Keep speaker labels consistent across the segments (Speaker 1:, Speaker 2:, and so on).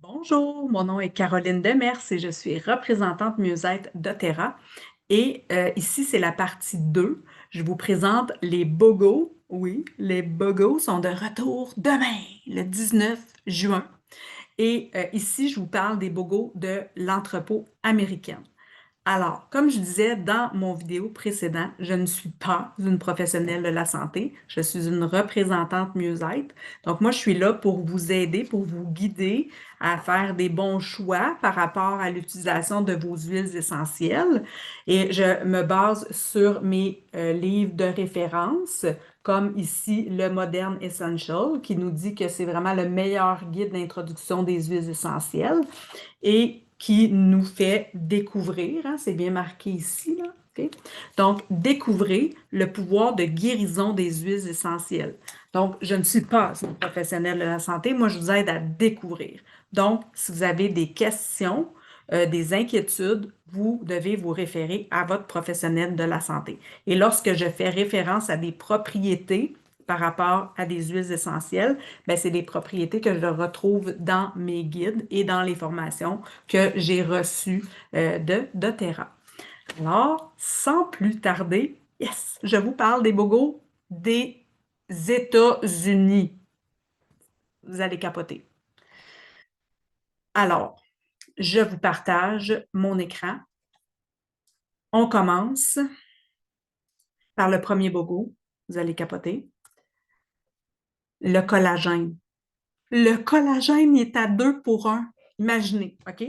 Speaker 1: Bonjour, mon nom est Caroline Demers et je suis représentante mieux-être d'Otera. Et ici, c'est la partie 2. Je vous présente les BOGO. Oui, les BOGO sont de retour demain, le 19 juin. Et ici, je vous parle des BOGO de l'entrepôt américain. Alors, comme je disais dans mon vidéo précédent, je ne suis pas une professionnelle de la santé, je suis une représentante mieux-être. Donc, moi, je suis là pour vous aider, pour vous guider à faire des bons choix par rapport à l'utilisation de vos huiles essentielles. Et je me base sur mes livres de référence, comme ici le Modern Essential, qui nous dit que c'est vraiment le meilleur guide d'introduction des huiles essentielles et qui nous fait découvrir, hein, c'est bien marqué ici, là, ok? Donc, découvrez le pouvoir de guérison des huiles essentielles. Donc, je ne suis pas une professionnelle de la santé, moi, je vous aide à découvrir. Donc, si vous avez des questions, des inquiétudes, vous devez vous référer à votre professionnel de la santé. Et lorsque je fais référence à des propriétés par rapport à des huiles essentielles, ben, c'est des propriétés que je retrouve dans mes guides et dans les formations que j'ai reçues de doTERRA. Alors, sans plus tarder, yes, je vous parle des bogos des États-Unis. Vous allez capoter. Alors, je vous partage mon écran. On commence par le premier bogo. Vous allez capoter. Le collagène. Le collagène il est à 2 pour 1. Imaginez, OK?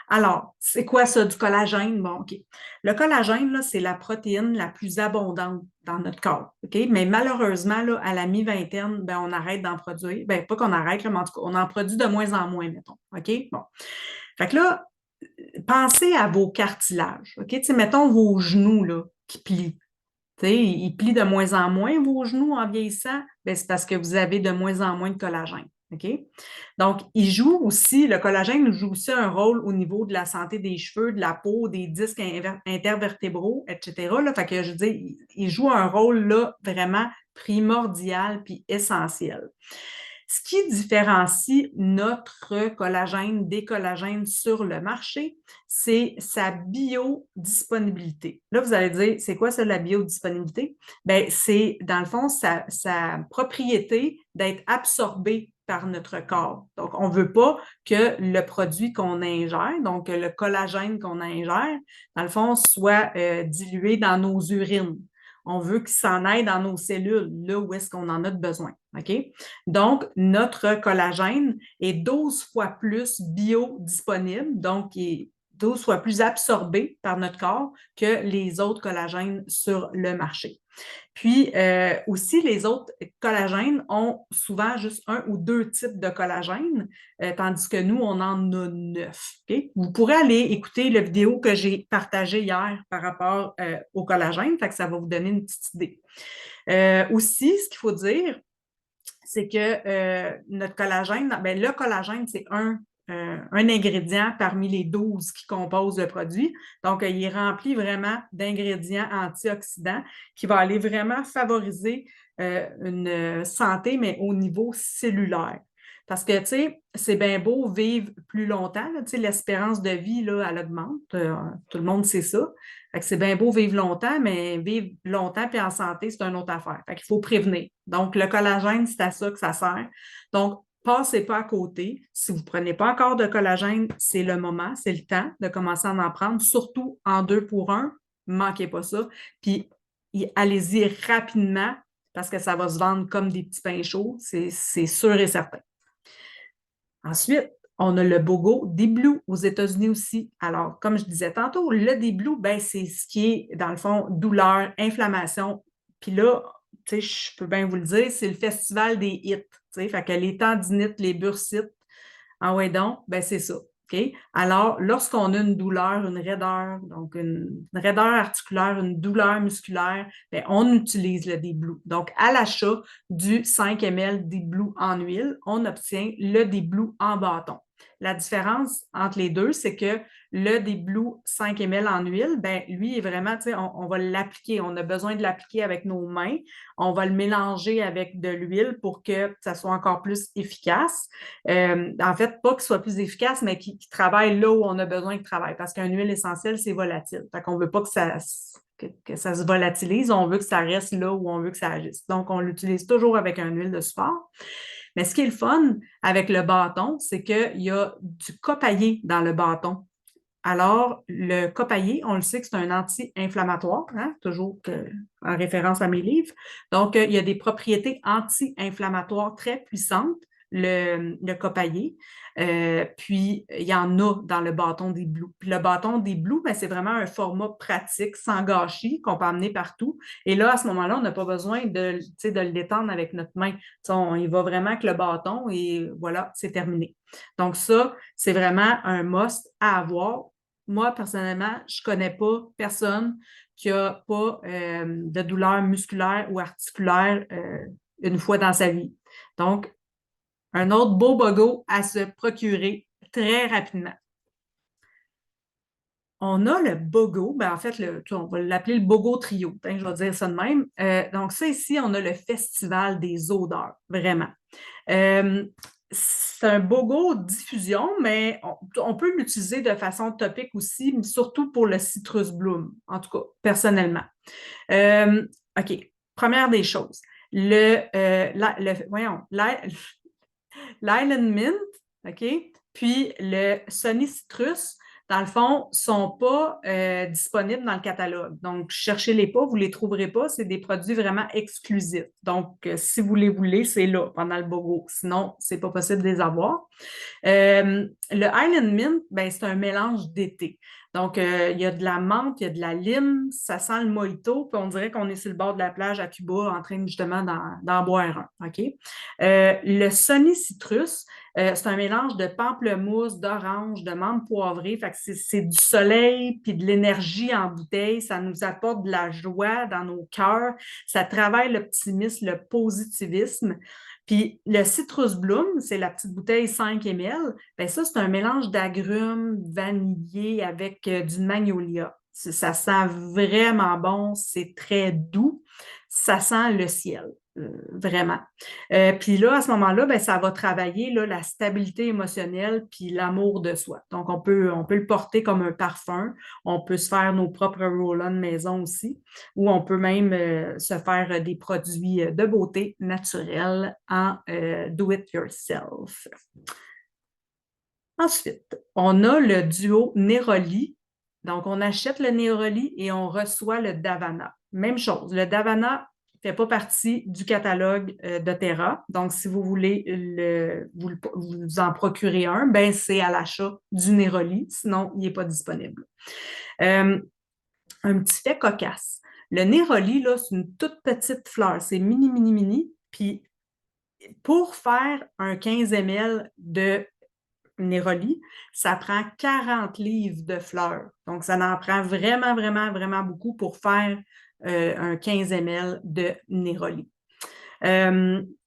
Speaker 1: Alors, c'est quoi ça du collagène? Bon, OK. Le collagène, là, c'est la protéine la plus abondante dans notre corps, OK? Mais malheureusement, là, à la mi-vingtaine, ben, on arrête d'en produire. Ben, pas qu'on arrête, là, mais en tout cas, on en produit de moins en moins, mettons, OK? Bon. Fait que là, pensez à vos cartilages, OK? Tu sais, mettons vos genoux, là, qui plient. Tu sais, ils plient de moins en moins, vos genoux, en vieillissant. Ben, c'est parce que vous avez de moins en moins de collagène. OK? Donc, le collagène joue aussi un rôle au niveau de la santé des cheveux, de la peau, des disques intervertébraux, etc. Là. Fait que je veux dire, il joue un rôle là vraiment primordial puis essentiel. Ce qui différencie notre collagène des collagènes sur le marché, c'est sa biodisponibilité. Là, vous allez dire, c'est quoi ça, la biodisponibilité? Bien, c'est, dans le fond, sa propriété d'être absorbé par notre corps. Donc, on ne veut pas que le produit qu'on ingère, donc le collagène qu'on ingère, dans le fond, soit dilué dans nos urines. On veut qu'il s'en aille dans nos cellules, là où est-ce qu'on en a besoin. OK? Donc, notre collagène est 12 fois plus biodisponible, donc il est 12 fois plus absorbé par notre corps que les autres collagènes sur le marché. Puis aussi, les autres collagènes ont souvent juste un ou deux types de collagène, tandis que nous, on en a 9. Okay? Vous pourrez aller écouter la vidéo que j'ai partagée hier par rapport au collagène, fait que ça va vous donner une petite idée. Aussi, ce qu'il faut dire, c'est que notre collagène, ben, le collagène, c'est un ingrédient parmi les 12 qui composent le produit. Donc, il est rempli vraiment d'ingrédients antioxydants qui vont aller vraiment favoriser une santé, mais au niveau cellulaire. Parce que, tu sais, c'est bien beau vivre plus longtemps, tu sais, l'espérance de vie, là, elle augmente. Tout le monde sait ça. Fait que c'est bien beau vivre longtemps, mais vivre longtemps puis en santé, c'est une autre affaire. Fait qu'il faut prévenir. Donc, le collagène, c'est à ça que ça sert. Donc, passez pas à côté. Si vous ne prenez pas encore de collagène, c'est le moment, c'est le temps de commencer à en prendre, surtout en 2 pour 1. Ne manquez pas ça. Puis, allez-y rapidement parce que ça va se vendre comme des petits pains chauds, c'est sûr et certain. Ensuite, on a le BOGO des Blue aux États-Unis aussi. Alors, comme je disais tantôt, le des Blue, ben, c'est ce qui est, dans le fond, douleur, inflammation. Puis là, tu sais, je peux bien vous le dire, c'est le festival des hits. Tu sais, fait que les tendinites, les bursites, ah ouais donc, ben c'est ça. OK? Alors, lorsqu'on a une douleur, une raideur, donc une raideur articulaire, une douleur musculaire, ben, on utilise le D-Blue. Donc, à l'achat du 5 ml D-Blue en huile, on obtient le D-Blue en bâton. La différence entre les deux, c'est que le des Blue 5 ml en huile, ben lui est vraiment, tu sais, on va l'appliquer. On a besoin de l'appliquer avec nos mains. On va le mélanger avec de l'huile pour que ça soit encore plus efficace. En fait, pas qu'il soit plus efficace, mais qu'il travaille là où on a besoin qu'il travaille. Parce qu'une huile essentielle, c'est volatile. Fait qu'on veut pas que ça se volatilise. On veut que ça reste là où on veut que ça agisse. Donc, on l'utilise toujours avec une huile de support. Mais ce qui est le fun avec le bâton, c'est qu'il y a du copaillé dans le bâton. Alors, le copaillé, on le sait que c'est un anti-inflammatoire, hein, toujours en référence à mes livres. Donc, il y a des propriétés anti-inflammatoires très puissantes, le copaillé. Puis, il y en a dans le bâton des Blue. Puis, le bâton des Blue, ben, c'est vraiment un format pratique, sans gâchis, qu'on peut amener partout. Et là, à ce moment-là, on n'a pas besoin de le détendre avec notre main. On y va vraiment avec le bâton et voilà, c'est terminé. Donc, ça, c'est vraiment un must à avoir. Moi, personnellement, je ne connais pas personne qui n'a pas de douleur musculaire ou articulaire une fois dans sa vie. Donc, un autre beau bogo à se procurer très rapidement. On a le BOGO, ben en fait, on va l'appeler le BOGO Trio, hein, je vais dire ça de même. Donc, ça ici, on a le Festival des odeurs, vraiment. C'est un BOGO diffusion, mais on peut l'utiliser de façon topique aussi, mais surtout pour le Citrus Bloom, en tout cas, personnellement. OK, première des choses. Voyons, l'Island Mint, OK, puis le Sunny Citrus, dans le fond, ne sont pas disponibles dans le catalogue. Donc, cherchez-les pas, vous ne les trouverez pas. C'est des produits vraiment exclusifs. Donc, si vous les voulez, c'est là, pendant le BOGO. Sinon, ce n'est pas possible de les avoir. Le Island Mint, ben, c'est un mélange d'été. Donc, il y a de la menthe, il y a de la lime, ça sent le mojito, puis on dirait qu'on est sur le bord de la plage à Cuba en train justement d'en boire un. OK? Le Sunny Citrus, c'est un mélange de pamplemousse, d'orange, de menthe poivrée. Fait que c'est du soleil puis de l'énergie en bouteille. Ça nous apporte de la joie dans nos cœurs. Ça travaille l'optimisme, le positivisme. Puis le Citrus Bloom, c'est la petite bouteille 5 ml. Bien, ça, c'est un mélange d'agrumes vanillés avec du magnolia. Ça sent vraiment bon, c'est très doux. Ça sent le ciel, vraiment. Puis là, à ce moment-là, ben, ça va travailler là, la stabilité émotionnelle puis l'amour de soi. Donc, on peut le porter comme un parfum. On peut se faire nos propres roll-on maison aussi, ou on peut même se faire des produits de beauté naturels en do-it-yourself. Ensuite, on a le duo Neroli. Donc, on achète le Neroli et on reçoit le Davana. Même chose, le Davana ne fait pas partie du catalogue de Terra. Donc, si vous voulez vous en procurer un, ben c'est à l'achat du Neroli. Sinon, il n'est pas disponible. Un petit fait cocasse. Le Neroli, là, c'est une toute petite fleur. C'est mini, mini, mini. Puis, pour faire un 15 ml de Neroli, ça prend 40 livres de fleurs. Donc, ça en prend vraiment, vraiment, vraiment beaucoup pour faire un 15 ml de Neroli.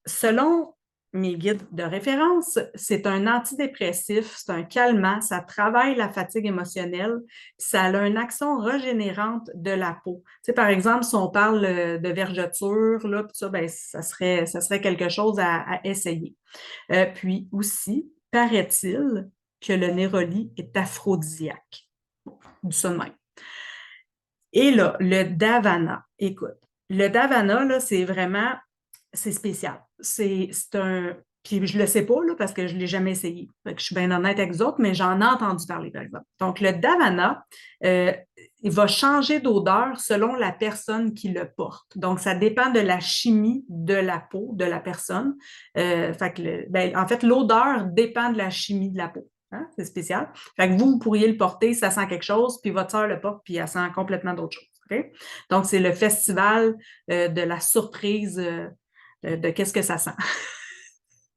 Speaker 1: Selon mes guides de référence, c'est un antidépressif, c'est un calmant, ça travaille la fatigue émotionnelle, ça a une action régénérante de la peau. Tu sais, par exemple, si on parle de vergeture, là, ça, ben, ça serait quelque chose à essayer. Puis aussi, paraît-il que le Neroli est aphrodisiaque. Du ça de même. Et là, le Davana, écoute, le Davana, là, c'est vraiment, c'est spécial. C'est un, puis je ne le sais pas, là, parce que je ne l'ai jamais essayé. Fait que je suis bien honnête avec vous autres, mais j'en ai entendu parler, par exemple. Donc, le Davana, il va changer d'odeur selon la personne qui le porte. Donc, ça dépend de la chimie de la peau de la personne. Fait que en fait, l'odeur dépend de la chimie de la peau. Hein? C'est spécial. Fait que vous pourriez le porter, ça sent quelque chose, puis votre sœur le porte, puis elle sent complètement d'autre chose. Okay? Donc, c'est le festival de la surprise de qu'est-ce que ça sent.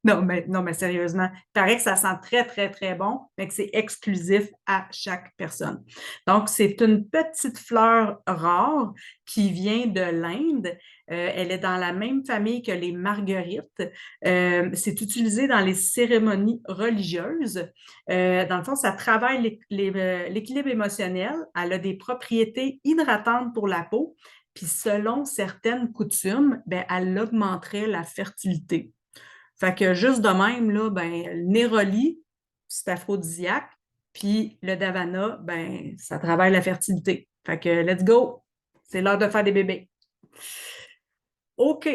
Speaker 1: Non, mais sérieusement, il paraît que ça sent très, très, très bon, mais que c'est exclusif à chaque personne. Donc, c'est une petite fleur rare qui vient de l'Inde. Elle est dans la même famille que les marguerites. C'est utilisé dans les cérémonies religieuses. Dans le fond, ça travaille l'équilibre émotionnel. Elle a des propriétés hydratantes pour la peau. Puis selon certaines coutumes, ben, elle augmenterait la fertilité. Fait que juste de même, là, ben, le néroli, c'est aphrodisiaque, puis le davana, ben, ça travaille la fertilité. Fait que let's go! C'est l'heure de faire des bébés. OK.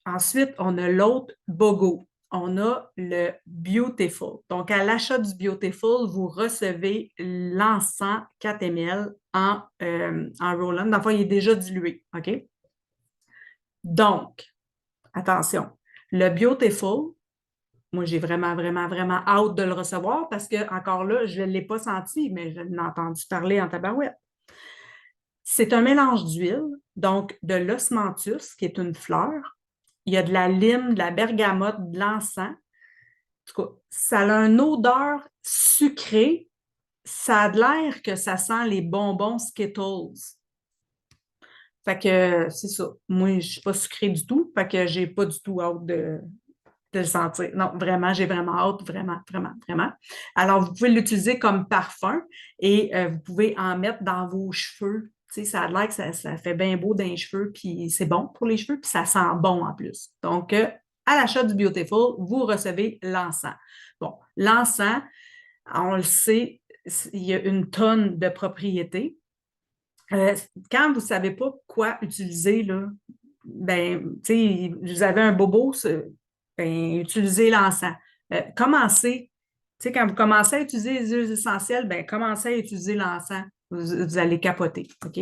Speaker 1: Ensuite, on a l'autre BOGO. On a le Beautiful. Donc, à l'achat du Beautiful, vous recevez l'encens 4 ml en roll-on. Dans le fond, il est déjà dilué. OK? Donc, attention, le Beautiful, moi, j'ai vraiment, vraiment, vraiment hâte de le recevoir parce que, encore là, je ne l'ai pas senti, mais je l'ai entendu parler en tabarouette. C'est un mélange d'huile, donc de l'osmanthus, qui est une fleur. Il y a de la lime, de la bergamote, de l'encens. En tout cas, ça a une odeur sucrée. Ça a l'air que ça sent les bonbons Skittles. Fait que c'est ça. Moi, je ne suis pas sucrée du tout. Fait que j'ai pas du tout hâte de le sentir. Non, vraiment, j'ai vraiment hâte, vraiment, vraiment, vraiment. Alors, vous pouvez l'utiliser comme parfum et vous pouvez en mettre dans vos cheveux. Tu sais, ça a l'air que ça fait bien beau dans les cheveux, puis c'est bon pour les cheveux, puis ça sent bon en plus. Donc, à l'achat du Beautiful, vous recevez l'encens. Bon, l'encens, on le sait, il y a une tonne de propriétés. Quand vous ne savez pas quoi utiliser, là, ben, tu sais, vous avez un bobo, ben, utilisez l'encens. Commencez, tu sais, quand vous commencez à utiliser les huiles essentielles, ben, commencez à utiliser l'encens. Vous allez capoter, OK?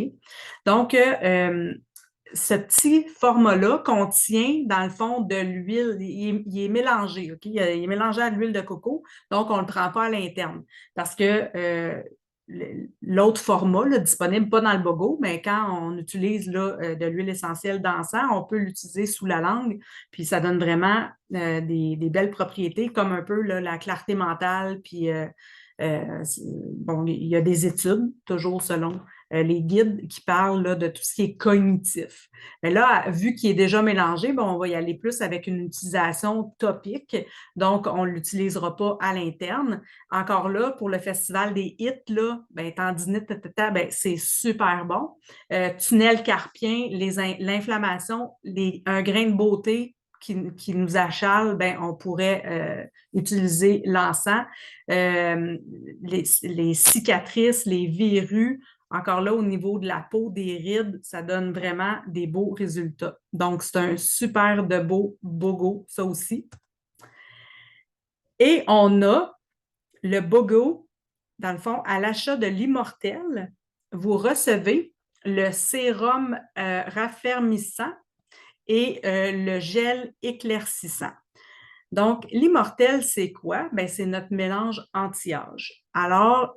Speaker 1: Donc, ce petit format-là contient, dans le fond, de l'huile. Il est mélangé, OK? Il est mélangé à l'huile de coco, donc on ne le prend pas à l'interne. Parce que l'autre format, là, disponible pas dans le bogo, mais quand on utilise là, de l'huile essentielle d'encens, on peut l'utiliser sous la langue, puis ça donne vraiment des belles propriétés, comme un peu là, la clarté mentale, puis bon, il y a des études, toujours selon les guides qui parlent là, de tout ce qui est cognitif. Mais là, vu qu'il est déjà mélangé, bon, on va y aller plus avec une utilisation topique, donc on ne l'utilisera pas à l'interne. Encore là, pour le festival des hits, là, ben, tendinite, ben, c'est super bon. Tunnel carpien, l'inflammation, un grain de beauté qui nous achale, ben, on pourrait utiliser l'encens. Les cicatrices, les verrues, encore là, au niveau de la peau, des rides, ça donne vraiment des beaux résultats. Donc, c'est un super de beau bogo, ça aussi. Et on a le bogo, dans le fond, à l'achat de l'Immortel, vous recevez le sérum raffermissant et le gel éclaircissant. Donc, l'immortel, c'est quoi? Ben, c'est notre mélange anti-âge. Alors,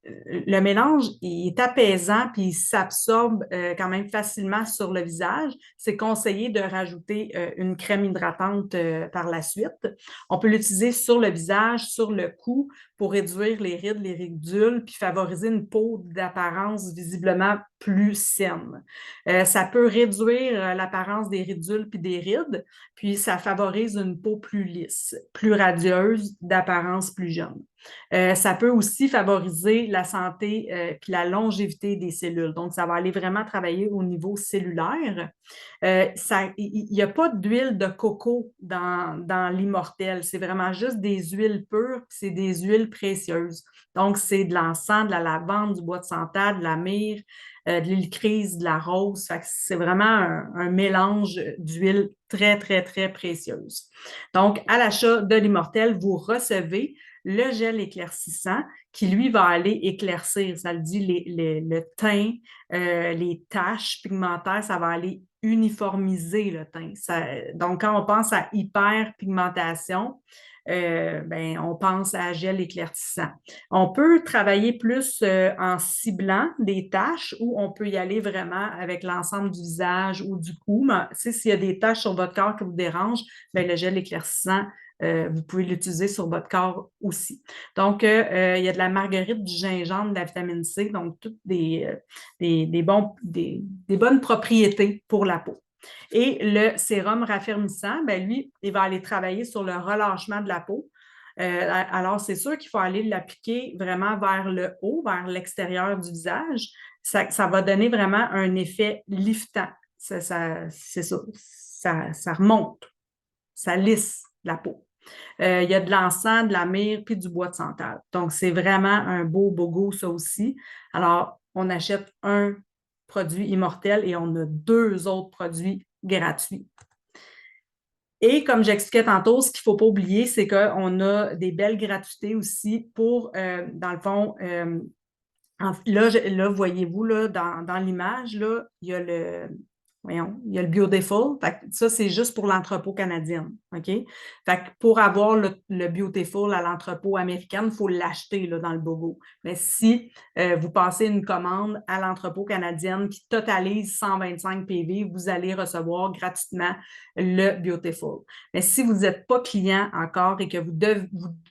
Speaker 1: le mélange, il est apaisant puis il s'absorbe quand même facilement sur le visage. C'est conseillé de rajouter une crème hydratante par la suite. On peut l'utiliser sur le visage, sur le cou pour réduire les rides, les ridules, puis favoriser une peau d'apparence visiblement plus saine. Ça peut réduire l'apparence des ridules puis des rides, puis ça favorise une peau plus lisse, plus radieuse, d'apparence plus jeune. Ça peut aussi favoriser la santé puis la longévité des cellules. Donc, ça va aller vraiment travailler au niveau cellulaire. Il n'y a pas d'huile de coco dans l'immortel. C'est vraiment juste des huiles pures, c'est des huiles précieuses. Donc, c'est de l'encens, de la lavande, du bois de santal, de la myrrhe, de l'huile grise, de la rose. C'est vraiment un mélange d'huiles très, très, très précieuses. Donc, à l'achat de l'immortel, vous recevez le gel éclaircissant qui, lui, va aller éclaircir, ça le dit, le teint, les taches pigmentaires, ça va aller uniformiser le teint. Donc, quand on pense à hyperpigmentation, ben, on pense à gel éclaircissant. On peut travailler plus en ciblant des taches ou on peut y aller vraiment avec l'ensemble du visage ou du cou. Mais s'il y a des taches sur votre corps qui vous dérangent, ben, le gel éclaircissant, vous pouvez l'utiliser sur votre corps aussi. Donc, il y a de la marguerite, du gingembre, de la vitamine C, donc toutes des bonnes propriétés pour la peau. Et le sérum raffermissant, ben lui, il va aller travailler sur le relâchement de la peau. Alors, c'est sûr qu'il faut aller l'appliquer vraiment vers le haut, vers l'extérieur du visage. Ça va donner vraiment un effet liftant. C'est ça, ça remonte, ça lisse la peau. Il y a de l'encens, de la myrrhe, puis du bois de santal. Donc, c'est vraiment un beau bogo, ça aussi. Alors, on achète un produit immortel et on a 2 autres produits gratuits. Et comme j'expliquais tantôt, ce qu'il ne faut pas oublier, c'est qu'on a des belles gratuités aussi pour, dans le fond, là voyez-vous, là, dans l'image, là, il y a il y a le Beautiful. Fait que ça, c'est juste pour l'entrepôt canadien. OK? Fait que pour avoir le Beautiful à l'entrepôt américain, il faut l'acheter là, dans le BOGO. Mais si vous passez une commande à l'entrepôt canadien qui totalise 125 PV, vous allez recevoir gratuitement le Beautiful. Mais si vous n'êtes pas client encore et que vous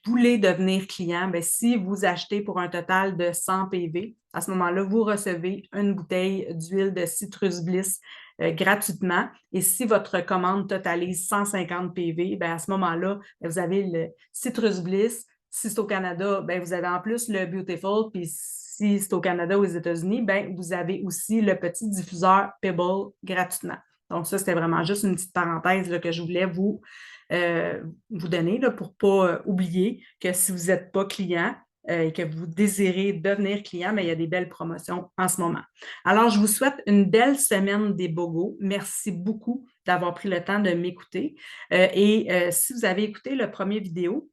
Speaker 1: voulez devenir client, bien, si vous achetez pour un total de 100 PV, à ce moment-là, vous recevez une bouteille d'huile de Citrus Bliss gratuitement. Et si votre commande totalise 150 PV, bien, à ce moment-là, vous avez le Citrus Bliss. Si c'est au Canada, bien, vous avez en plus le Beautiful. Puis si c'est au Canada ou aux États-Unis, bien, vous avez aussi le petit diffuseur Pebble gratuitement. Donc, ça, c'était vraiment juste une petite parenthèse là, que je voulais vous donner là, pour ne pas oublier que si vous n'êtes pas client, et que vous désirez devenir client, mais il y a des belles promotions en ce moment. Alors, je vous souhaite une belle semaine des BOGO. Merci beaucoup d'avoir pris le temps de m'écouter. Si vous avez écouté le premier vidéo,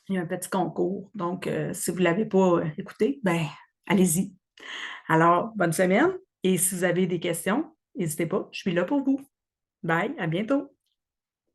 Speaker 1: il y a un petit concours. Donc, si vous ne l'avez pas écouté, ben allez-y. Alors, bonne semaine. Et si vous avez des questions, n'hésitez pas, je suis là pour vous. Bye, à bientôt.